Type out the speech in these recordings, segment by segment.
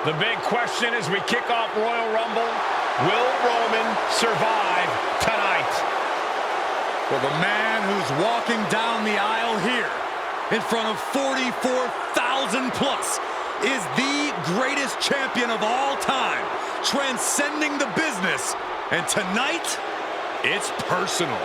The big question as we kick off Royal Rumble, will Roman survive tonight? Well, the man who's walking down the aisle here in front of 44,000 plus is the greatest champion of all time, transcending the business. And tonight, it's personal.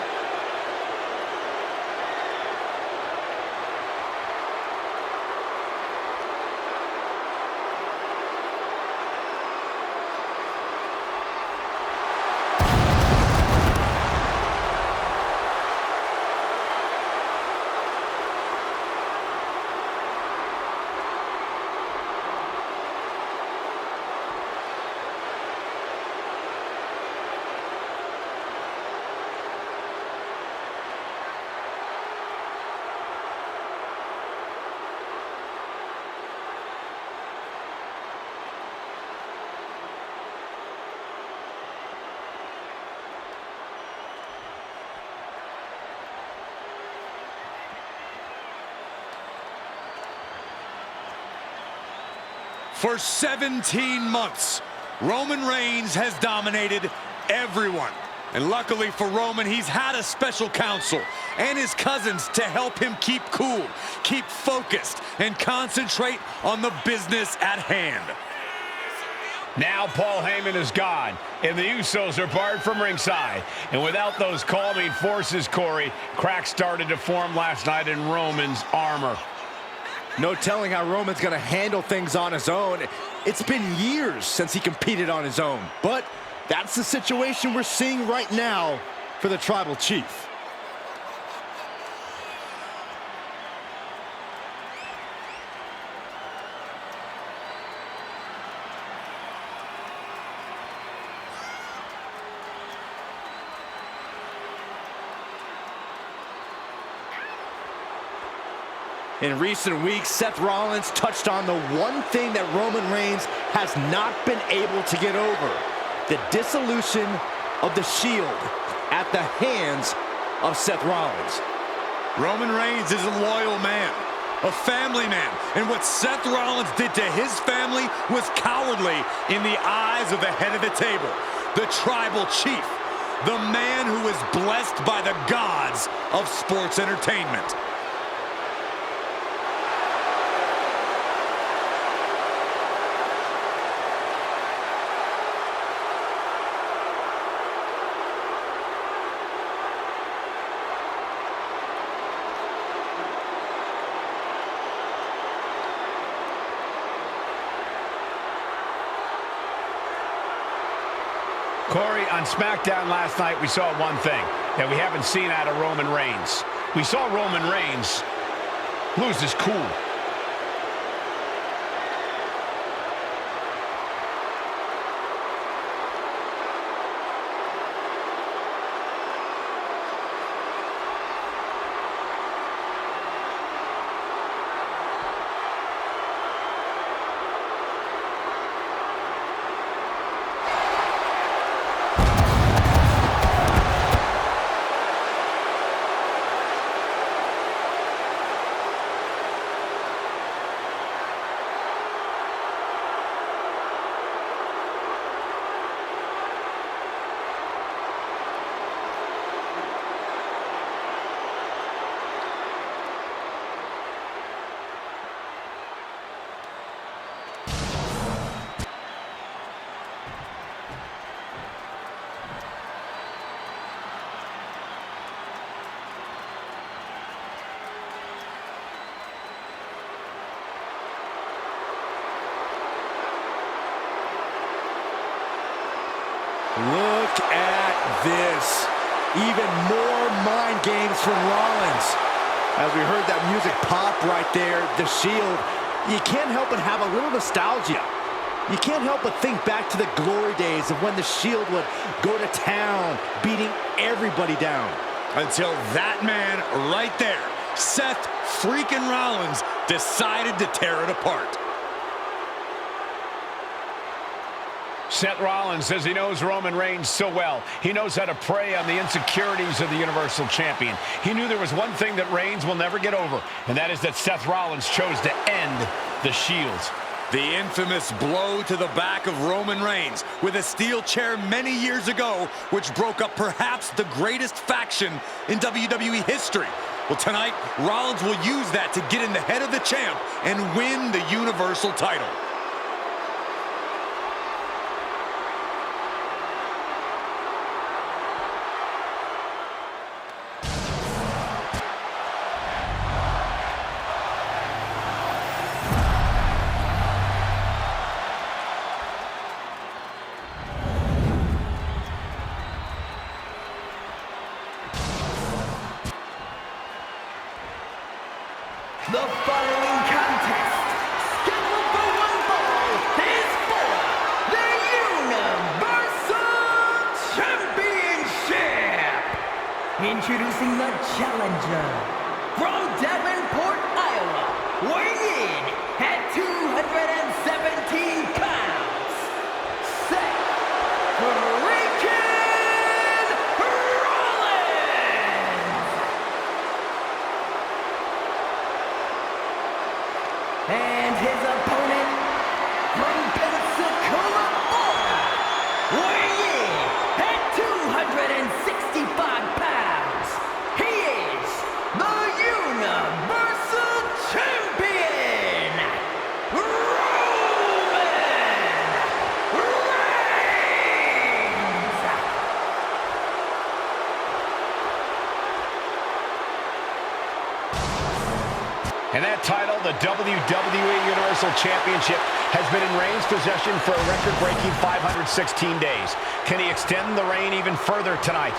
For 17 months, Roman Reigns has dominated everyone. And luckily for Roman, he's had a special counsel and his cousins to help him keep cool, keep focused, and concentrate on the business at hand. Now Paul Heyman is gone, and the Usos are barred from ringside. And without those calming forces, Corey, cracks started to form last night in Roman's armor. No telling how Roman's going to handle things on his own. It's been years since he competed on his own. But that's the situation we're seeing right now for the Tribal Chief. In recent weeks, Seth Rollins touched on the one thing that Roman Reigns has not been able to get over: the dissolution of the Shield at the hands of Seth Rollins. Roman Reigns is a loyal man, a family man, and what Seth Rollins did to his family was cowardly in the eyes of the head of the table, the Tribal Chief, the man who is blessed by the gods of sports entertainment. Corey, on SmackDown last night, we saw one thing that we haven't seen out of Roman Reigns. We saw Roman Reigns lose his cool. Look at this. Even more mind games from Rollins. As we heard that music pop right there, the Shield, you can't help but have a little nostalgia. You can't help but think back to the glory days of when the Shield would go to town, beating everybody down. Until that man right there, Seth freaking Rollins, decided to tear it apart. Seth Rollins says he knows Roman Reigns so well. He knows how to prey on the insecurities of the Universal Champion. He knew there was one thing that Reigns will never get over, and that is that Seth Rollins chose to end the Shield. The infamous blow to the back of Roman Reigns with a steel chair many years ago, which broke up perhaps the greatest faction in WWE history. Well, tonight, Rollins will use that to get in the head of the champ and win the Universal title. The following contest, scheduled for one fall, is for the Universal Championship. Introducing the challenger from Davenport, Iowa, weighing in at 217 pounds, Seth and his opponent from Pensacola, Florida, weighing in at 265 pounds, he is the Universal Champion, Roman Reigns! And that title, the WWE Universal Championship, has been in Reigns' possession for a record-breaking 516 days. Can he extend the reign even further tonight?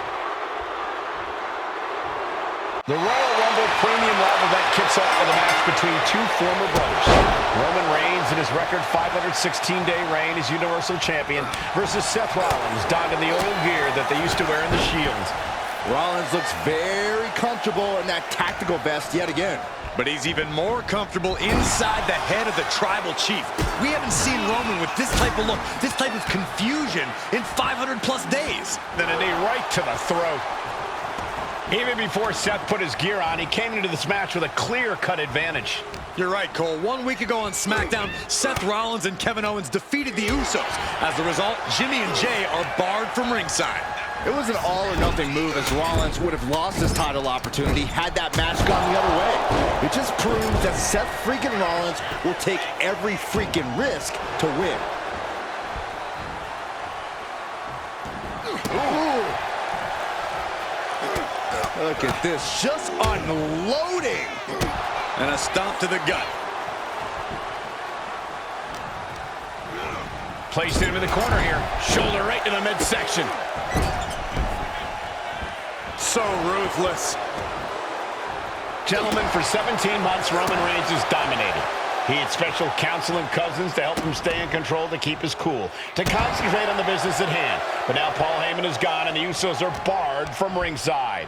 The Royal Rumble Premium Live event kicks off with a match between two former brothers. Roman Reigns in his record 516-day reign as Universal Champion versus Seth Rollins, donning the old gear that they used to wear in the Shield. Rollins looks very comfortable in that tactical vest yet again. But he's even more comfortable inside the head of the Tribal Chief. We haven't seen Roman with this type of look, this type of confusion in 500-plus days. Then a knee right to the throat. Even before Seth put his gear on, he came into this match with a clear-cut advantage. You're right, Cole. 1 week ago on SmackDown, Seth Rollins and Kevin Owens defeated the Usos. As a result, Jimmy and Jay are barred from ringside. It was an all-or-nothing move, as Rollins would have lost his title opportunity had that match gone the other way. It just proves that Seth freaking Rollins will take every freaking risk to win. Ooh. Look at this, just unloading. And a stomp to the gut. Placed him in the corner here. Shoulder right to the midsection. So ruthless. Gentlemen, for 17 months, Roman Reigns has dominated. He had special counsel and cousins to help him stay in control, to keep his cool, to concentrate on the business at hand. But now Paul Heyman is gone, and the Usos are barred from ringside.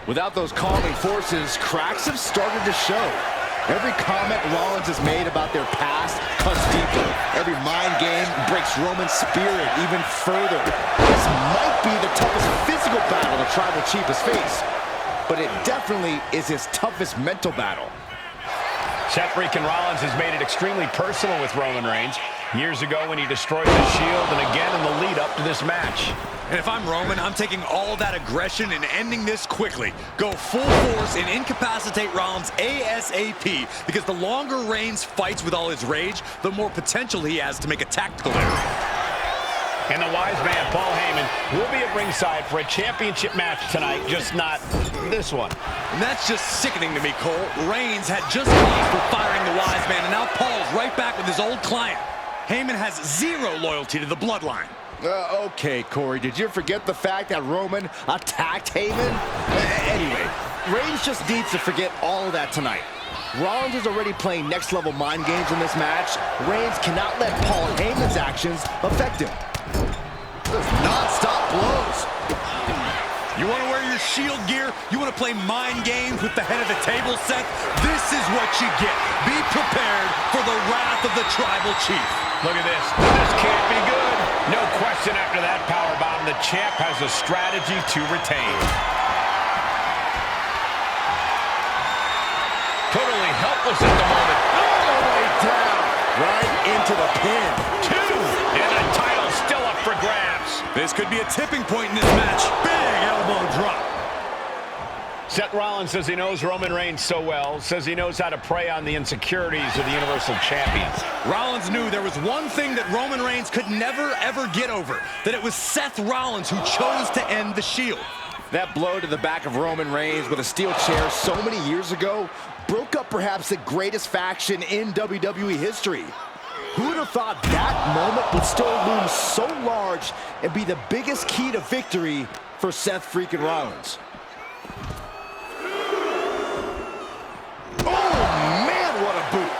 Without those calming forces, cracks have started to show. Every comment Rollins has made about their past cuts deeper. Every mind game breaks Roman's spirit even further. This might be the toughest physical battle the Tribal Chief has faced, but it definitely is his toughest mental battle. Seth freaking Rollins has made it extremely personal with Roman Reigns. Years ago when he destroyed the Shield, and again in the lead-up to this match. And if I'm Roman, I'm taking all that aggression and ending this quickly. Go full force and incapacitate Rollins ASAP, because the longer Reigns fights with all his rage, the more potential he has to make a tactical error. And the wise man, Paul Heyman, will be at ringside for a championship match tonight, just not this one. And that's just sickening to me, Cole. Reigns had just cause for firing the wise man, and now Paul's right back with his old client. Heyman has zero loyalty to the bloodline. Okay, Corey, did you forget the fact that Roman attacked Heyman? Anyway, Reigns just needs to forget all of that tonight. Rollins is already playing next-level mind games in this match. Reigns cannot let Paul Heyman's actions affect him. Non-stop blows. You want to wear your Shield gear? You want to play mind games with the head of the table, Seth? This is what you get. Be prepared for the wrath of the Tribal Chief. Look at this. This can't be good. No question after that powerbomb, the champ has a strategy to retain. Totally helpless at the moment. All the way down. Right into pin. 2, and the title's still up for grabs. This could be a tipping point in this match. Big elbow drop. Seth Rollins says he knows Roman Reigns so well, says he knows how to prey on the insecurities of the Universal Champion. Rollins knew there was one thing that Roman Reigns could never, ever get over, that it was Seth Rollins who chose to end the Shield. That blow to the back of Roman Reigns with a steel chair so many years ago broke up perhaps the greatest faction in WWE history. Who would have thought that moment would still loom so large and be the biggest key to victory for Seth freaking Rollins? Oh, man, what a boot.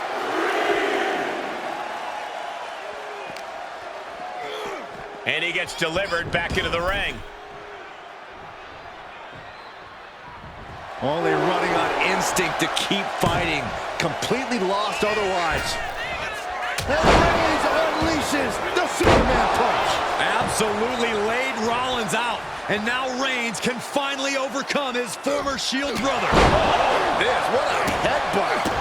And he gets delivered back into the ring. Only running on instinct to keep fighting. Completely lost otherwise. And Reigns unleashes the Superman punch. Absolutely laid Rollins out. And now Reigns can finally overcome his former Shield brother. What a headbutt.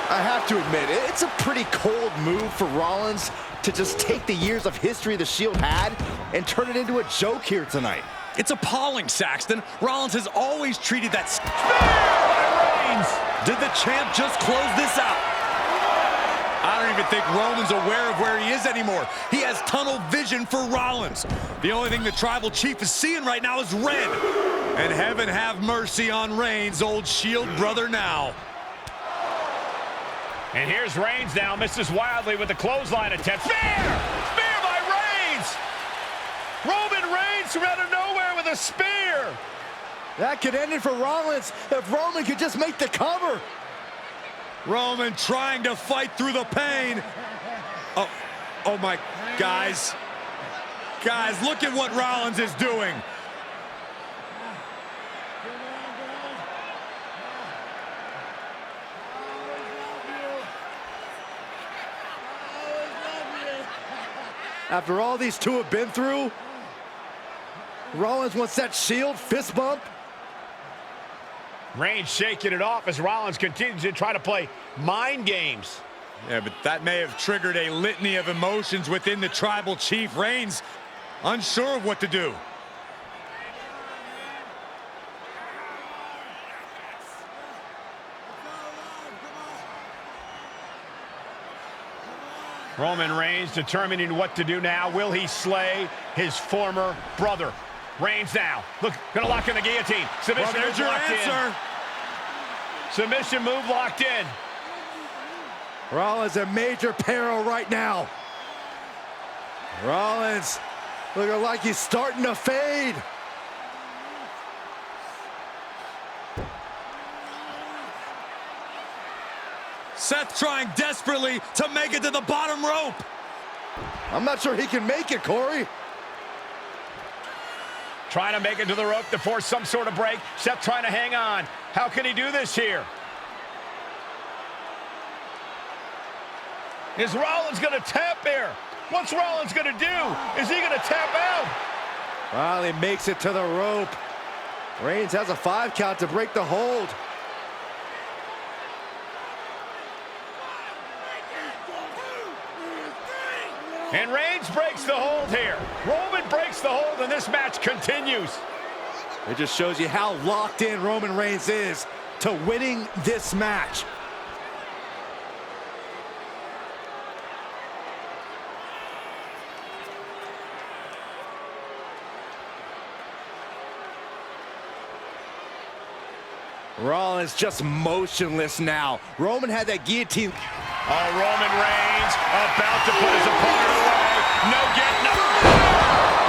I have to admit, it's a pretty cold move for Rollins to just take the years of history the Shield had and turn it into a joke here tonight. It's appalling, Saxton. Rollins has always treated that Spear by Reigns. Did the champ just close this out? I don't even think Roman's aware of where he is anymore. He has tunnel vision for Rollins. The only thing the Tribal Chief is seeing right now is red. And heaven have mercy on Reigns, old Shield brother now. And here's Reigns now, misses wildly with the clothesline attempt. Spear! Spear by Reigns! Roman Reigns from out of nowhere with a spear! That could end it for Rollins if Roman could just make the cover. Roman trying to fight through the pain. Oh my, guys. Guys, look at what Rollins is doing. After all these two have been through, Rollins wants that Shield fist bump. Reigns shaking it off as Rollins continues to try to play mind games. Yeah, but that may have triggered a litany of emotions within the Tribal Chief. Reigns unsure of what to do. Roman Reigns determining what to do now. Will he slay his former brother? Reigns now. Look, gonna lock in the guillotine. Submission Well, there's move your locked answer. in. Submission move locked in. Rollins in major peril right now. Rollins looking like he's starting to fade. Seth trying desperately to make it to the bottom rope. I'm not sure he can make it, Corey. Trying to make it to the rope to force some sort of break. Seth trying to hang on. How can he do this here? Is Rollins going to tap here? What's Rollins going to do? Is he going to tap out? Well, he makes it to the rope. Reigns has a 5 count to break the hold. And Reigns breaks the hold here. Roman breaks the hold, and this match continues. It just shows you how locked in Roman Reigns is to winning this match. Rollins just motionless now. Roman had that guillotine. Oh, Roman Reigns about to put his opponent away. No getting up.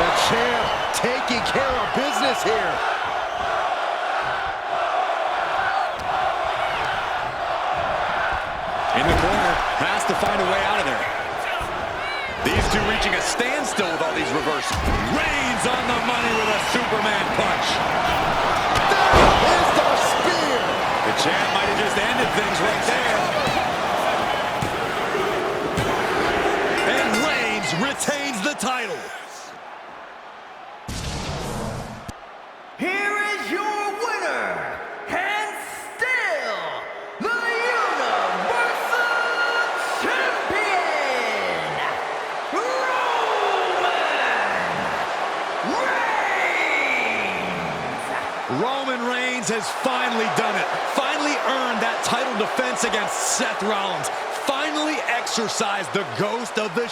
The champ taking care of business here. In the corner, has to find a way out of there. These two reaching a standstill with all these reversals. Reigns on the money with a Superman punch. There is the spear. The champ might have just ended things right there. And Reigns retains the title. Here is your winner, and still the Universal Champion, Roman Reigns has finally done it. Finally earned that title defense against Seth Rollins. Finally exorcised the ghost of the